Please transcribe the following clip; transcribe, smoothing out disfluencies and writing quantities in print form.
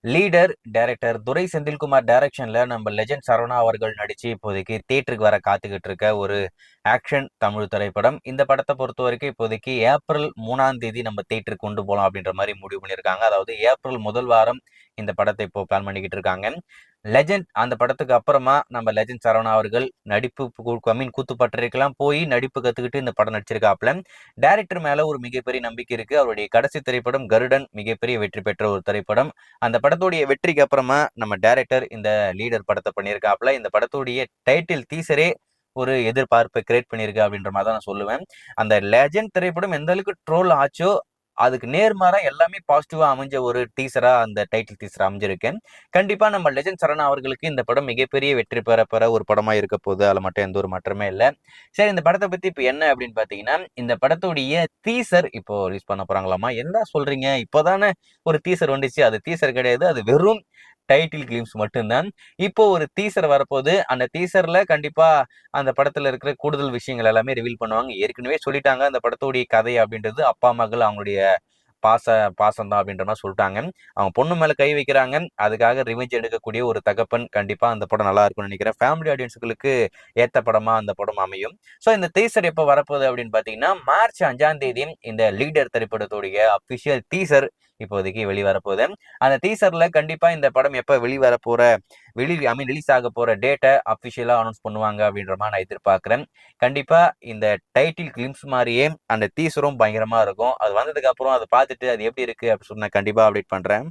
Leader director துரை செந்தில்குமார் டைரக்ஷன்ல நம்ம legend Saravana அவர்கள் நடிச்சு இப்போதைக்கு தியேட்டருக்கு வர காத்துக்கிட்டு இருக்க ஒரு ஆக்ஷன் தமிழ் திரைப்படம். இந்த படத்தை பொறுத்த வரைக்கும் இப்போதைக்கு ஏப்ரல் 3ஆம் தேதி நம்ம தியேட்டருக்கு கொண்டு போகலாம் அப்படின்ற மாதிரி முடிவு பண்ணியிருக்காங்க. அதாவது ஏப்ரல் முதல் வாரம் இந்த படத்தை இப்போ பிளான் பண்ணிக்கிட்டு இருக்காங்க. லெஜெண்ட் அந்த படத்துக்கு அப்புறமா நம்ம லெஜெண்ட் சரவணா அவர்கள் நடிப்பு கூத்துப்பட்டறைக்கெல்லாம் போய் நடிப்பு கத்துக்கிட்டு இந்த படம் நடிச்சிருக்காப்ல. டைரக்டர் மேல ஒரு மிகப்பெரிய நம்பிக்கை இருக்கு. அவருடைய கடைசி திரைப்படம் கருடன் மிகப்பெரிய வெற்றி பெற்ற ஒரு திரைப்படம். அந்த படத்துடைய வெற்றிக்கு அப்புறமா நம்ம டைரக்டர் இந்த லீடர் படத்தை பண்ணியிருக்காப்ல. இந்த படத்துடைய டைட்டில் டீசரே ஒரு எதிர்பார்ப்பை கிரியேட் பண்ணியிருக்கு அப்படின்ற மாதிரி தான் நான் சொல்லுவேன். அந்த லெஜெண்ட் திரைப்படம் எந்த அளவுக்கு ட்ரோல் ஆச்சோ அதுக்கு நேர்மாறா எல்லாமே பாசிட்டிவா அமைஞ்ச ஒரு டீசரா அந்த டைட்டில் டீசர் அமைஞ்சிருக்கேன். கண்டிப்பா நம்ம லெஜெண்ட் சரணா அவர்களுக்கு இந்த படம் மிகப்பெரிய வெற்றி பெற ஒரு படமா இருக்க போகுது. அதுல மட்டும் எந்த ஒரு மாற்றமே இல்லை. சரி, இந்த படத்தை பத்தி இப்ப என்ன அப்படின்னு பாத்தீங்கன்னா, இந்த படத்துடைய டீசர் இப்போ ரிலீஸ் பண்ண போறாங்களாமா. என்ன சொல்றீங்க, இப்போதானே ஒரு டீசர் வந்துச்சு. அது டீசர் கிடையாது, அது வெறும் டைட்டில் கிளிம்ஸ் மட்டும்தான். இப்போ ஒரு டீசர் வரப்போகுது. அந்த டீசர்ல கண்டிப்பா அந்த படத்துல இருக்கிற கூடுதல் விஷயங்கள் எல்லாமே ரிவீல் பண்ணுவாங்க. ஏற்கனவே சொல்லிட்டாங்க அந்த படத்துடைய கதை அப்படின்றது அப்பா மகள் அவங்களுடைய பாசம் தான் அப்படின்ற மாதிரி சொல்லிட்டாங்க. அவங்க பொண்ணு மேல கை வைக்கிறாங்க. அதுக்காக ரிவெஞ்ச் எடுக்கக்கூடிய ஒரு தகப்பன். கண்டிப்பா அந்த படம் நல்லா இருக்கும்னு நினைக்கிறேன். ஃபேமிலி ஆடியன்ஸுகளுக்கு ஏத்த படமா அந்த படம் அமையும். ஸோ இந்த டீசர் எப்போ வரப்போகுது அப்படின்னு பாத்தீங்கன்னா, மார்ச் 5ஆம் தேதி இந்த லீடர் திரைப்படத்துடைய அபிஷியல் டீசர் இப்போதைக்கு வெளிவரப்போகுது. அந்த டீசர்ல கண்டிப்பா இந்த படம் எப்ப ரிலீஸ் ஆக போற டேட்டை அபிஷியலா அனௌன்ஸ் பண்ணுவாங்க அப்படின்ற மாதிரி நான் எதிர்பார்க்கிறேன். கண்டிப்பா இந்த டைட்டில் கிளிம்ஸ் மாதிரியே அந்த டீசரும் பயங்கரமா இருக்கும். அது வந்ததுக்கு அப்புறம் அதை பார்த்துட்டு அது எப்படி இருக்கு அப்படின்னு சொல்லி நான் கண்டிப்பா அப்டேட் பண்றேன்.